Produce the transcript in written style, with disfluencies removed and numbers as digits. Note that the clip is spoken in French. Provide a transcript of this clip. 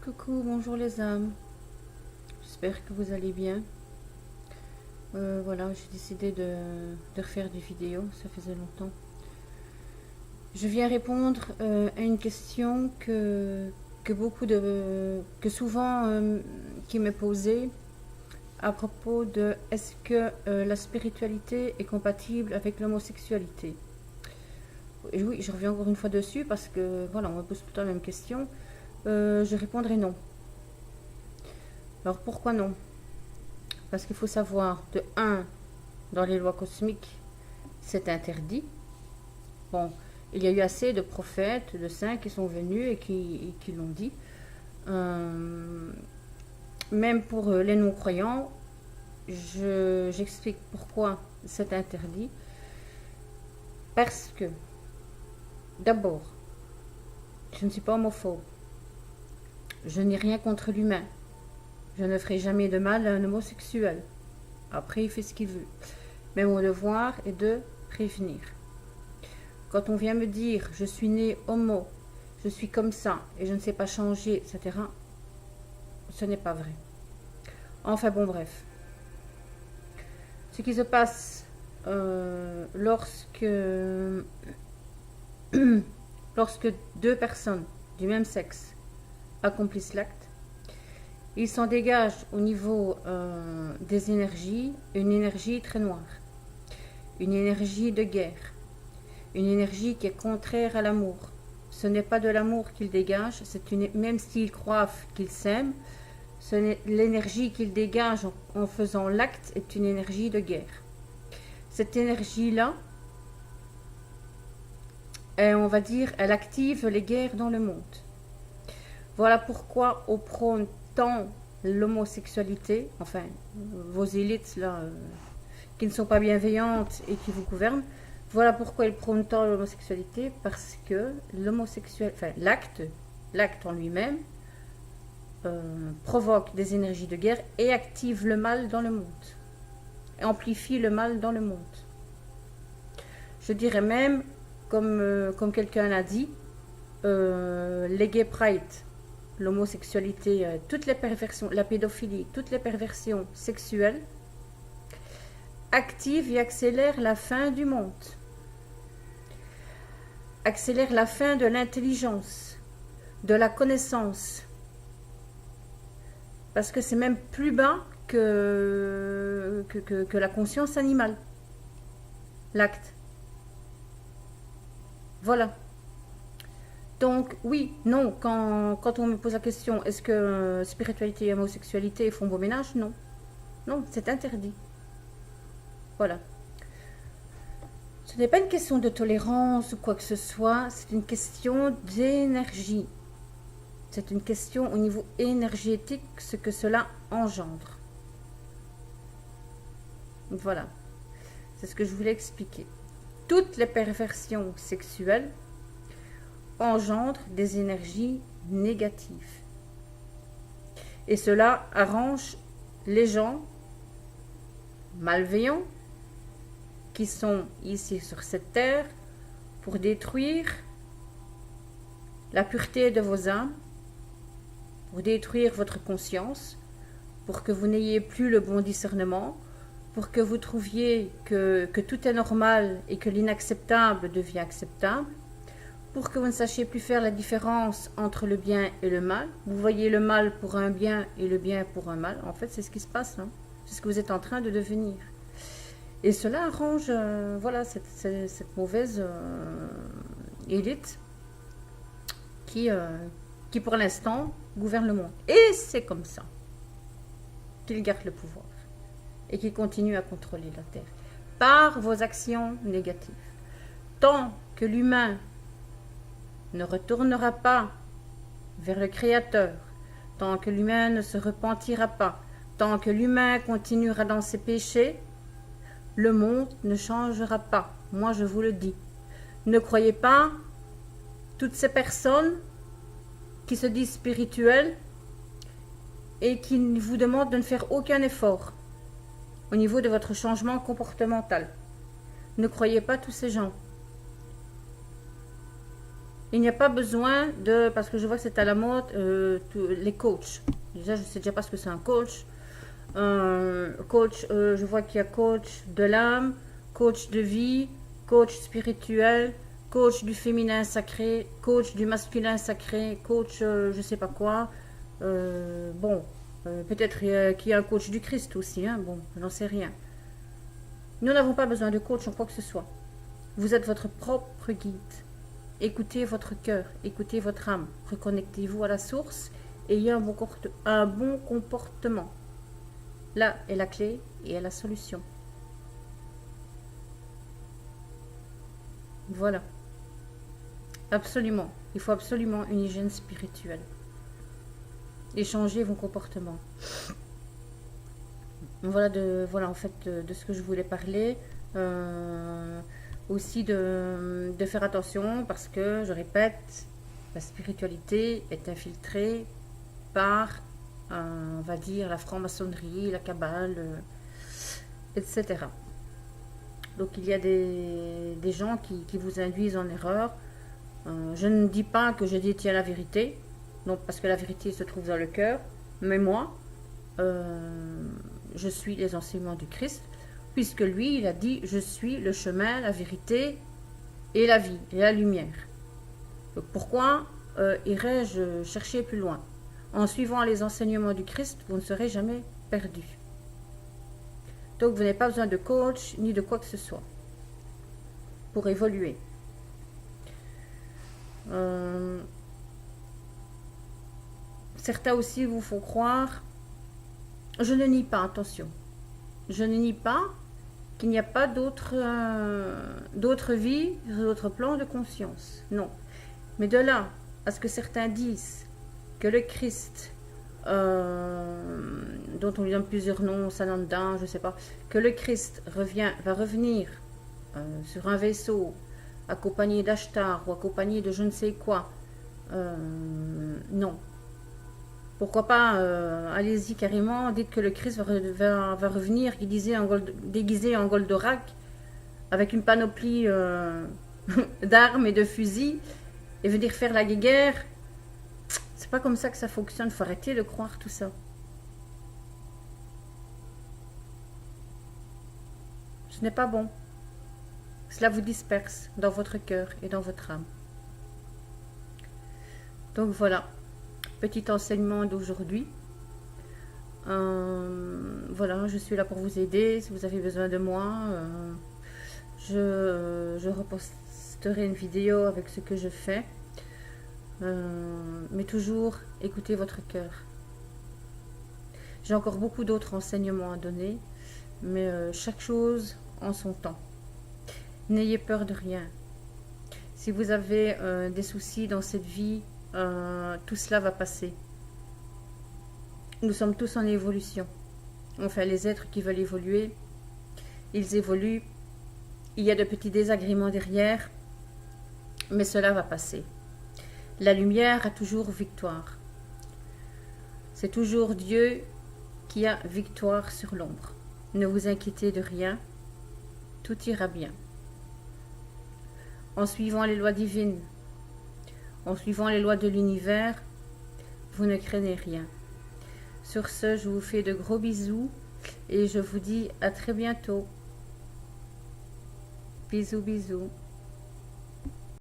Coucou, bonjour les âmes. J'espère que vous allez bien. Voilà, j'ai décidé de refaire des vidéos, ça faisait longtemps. Je viens répondre à une question que souvent qui m'est posée à propos de est-ce que la spiritualité est compatible avec l'homosexualité. Et oui, je reviens encore une fois dessus parce que voilà, on me pose tout le temps la même question. Je répondrai non. Alors pourquoi non? Parce qu'il faut savoir, de un, dans les lois cosmiques, c'est interdit. Bon, il y a eu assez de prophètes, de saints qui sont venus et qui l'ont dit. Même pour les non-croyants, j'explique pourquoi c'est interdit. Parce que, d'abord, je ne suis pas homophobe. Je n'ai rien contre l'humain. Je ne ferai jamais de mal à un homosexuel. Après, il fait ce qu'il veut. Mais mon devoir est de prévenir. Quand on vient me dire je suis né homo, je suis comme ça et je ne sais pas changer, etc., ce n'est pas vrai. Enfin bon, bref. Ce qui se passe lorsque deux personnes du même sexe accomplissent l'acte, il s'en dégage au niveau des énergies, une énergie très noire, une énergie de guerre, une énergie qui est contraire à l'amour. Ce n'est pas de l'amour qu'il dégage, même s'ils croient qu'ils s'aiment, l'énergie qu'il dégage en faisant l'acte est une énergie de guerre. Cette énergie-là, on va dire, elle active les guerres dans le monde. Voilà pourquoi on prône tant l'homosexualité, enfin vos élites là, qui ne sont pas bienveillantes et qui vous gouvernent, voilà pourquoi ils prônent tant l'homosexualité, parce que l'acte en lui-même provoque des énergies de guerre et active le mal dans le monde, et amplifie le mal dans le monde. Je dirais même, comme quelqu'un l'a dit, les gay pride, l'homosexualité, toutes les perversions, la pédophilie, toutes les perversions sexuelles activent et accélèrent la fin du monde, accélèrent la fin de l'intelligence, de la connaissance, parce que c'est même plus bas que la conscience animale, l'acte. Voilà. Donc oui, non, quand on me pose la question, est-ce que spiritualité et homosexualité font beau ménage? Non. Non, c'est interdit. Voilà. Ce n'est pas une question de tolérance ou quoi que ce soit, c'est une question d'énergie. C'est une question au niveau énergétique, ce que cela engendre. Voilà. C'est ce que je voulais expliquer. Toutes les perversions sexuelles engendre des énergies négatives. Et cela arrange les gens malveillants qui sont ici sur cette terre pour détruire la pureté de vos âmes, pour détruire votre conscience, pour que vous n'ayez plus le bon discernement, pour que vous trouviez que tout est normal et que l'inacceptable devient acceptable, pour que vous ne sachiez plus faire la différence entre le bien et le mal. Vous voyez le mal pour un bien et le bien pour un mal. En fait, c'est ce qui se passe, hein. C'est ce que vous êtes en train de devenir. Et cela arrange voilà, cette mauvaise élite qui pour l'instant, gouverne le monde. Et c'est comme ça qu'ils gardent le pouvoir et qu'ils continuent à contrôler la Terre par vos actions négatives. Tant que l'humain ne retournera pas vers le Créateur, tant que l'humain ne se repentira pas, tant que l'humain continuera dans ses péchés, le monde ne changera pas. Moi, je vous le dis. Ne croyez pas toutes ces personnes qui se disent spirituelles et qui vous demandent de ne faire aucun effort au niveau de votre changement comportemental. Ne croyez pas tous ces gens. Il n'y a pas besoin de, parce que je vois que c'est à la mode, les coachs. Déjà, je sais déjà pas ce que c'est un coach. Coach, je vois qu'il y a coach de l'âme, coach de vie, coach spirituel, coach du féminin sacré, coach du masculin sacré, coach je sais pas quoi. Bon, peut-être qu'il y a un coach du Christ aussi, hein, bon, je n'en sais rien. Nous n'avons pas besoin de coach en quoi que ce soit. Vous êtes votre propre guide. Écoutez votre cœur, écoutez votre âme, reconnectez-vous à la source, ayez un bon comportement. Là est la clé et est la solution. Voilà. Absolument. Il faut absolument une hygiène spirituelle. Et changer vos comportements. Voilà, voilà en fait de ce que je voulais parler. Aussi de faire attention parce que, je répète, la spiritualité est infiltrée par, on va dire, la franc-maçonnerie, la cabale, etc. Donc il y a des gens qui vous induisent en erreur. Je ne dis pas que je détiens la vérité, non, parce que la vérité se trouve dans le cœur, mais moi, je suis les enseignements du Christ, puisque lui, il a dit, je suis le chemin, la vérité et la vie, et la lumière. Donc pourquoi irais-je chercher plus loin? En suivant les enseignements du Christ, vous ne serez jamais perdu. Donc vous n'avez pas besoin de coach, ni de quoi que ce soit, pour évoluer. Certains aussi vous font croire, je ne nie pas, attention, je ne nie pas qu'il n'y a pas d'autres vies, d'autres plans de conscience, non. Mais de là à ce que certains disent que le Christ, dont on lui donne plusieurs noms, Sananda, je ne sais pas, que le Christ va revenir sur un vaisseau, accompagné d'Ashtar ou accompagné de je ne sais quoi, non. Pourquoi pas, allez-y carrément, dites que le Christ va revenir déguisé en Goldorak, avec une panoplie d'armes et de fusils, et venir faire la guerre. C'est pas comme ça que ça fonctionne, faut arrêter de croire tout ça. Ce n'est pas bon. Cela vous disperse dans votre cœur et dans votre âme. Donc voilà, petit enseignement d'aujourd'hui. Voilà, je suis là pour vous aider. Si vous avez besoin de moi, je reposterai une vidéo avec ce que je fais. Mais toujours écoutez votre cœur. J'ai encore beaucoup d'autres enseignements à donner, mais chaque chose en son temps. N'ayez peur de rien. Si vous avez des soucis dans cette vie, tout cela va passer. Nous sommes tous en évolution. Enfin, les êtres qui veulent évoluer, ils évoluent. Il y a de petits désagréments derrière, mais cela va passer. La lumière a toujours victoire. C'est toujours Dieu qui a victoire sur l'ombre. Ne vous inquiétez de rien, tout ira bien. En suivant les lois divines, en suivant les lois de l'univers, vous ne craignez rien. Sur ce, je vous fais de gros bisous et je vous dis à très bientôt. Bisous, bisous.